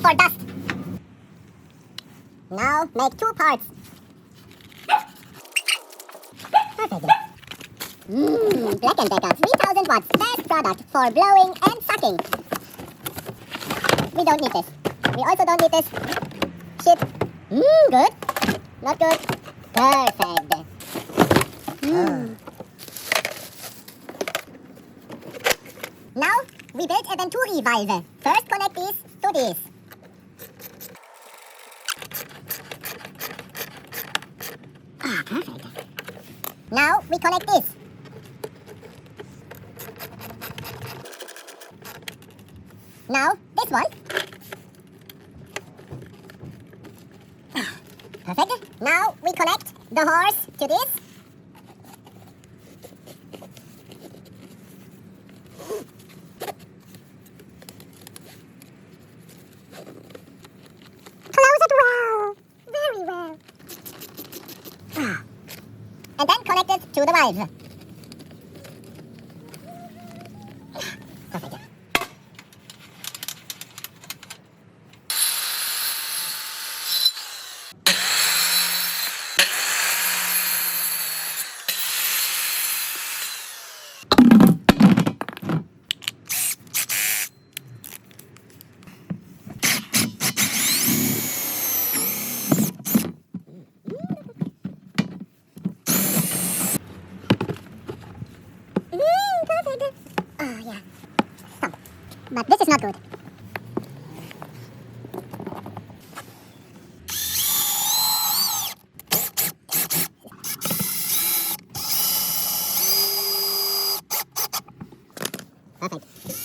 for dust. Now make 2 parts. Perfect. Black & Decker 3000 watts. Best product for blowing and sucking. We don't need this. We also don't need this. Shit. Good. Not good. Perfect. Now we build a Venturi valve. First connect this to this. Perfect. Now we connect this. Now this one. Perfect. Now we connect the horse to this. Close it well. Very well. And then connect it to the valve. Perfect. Perfect. Oh, yeah. Stop. But this is not good. Perfect.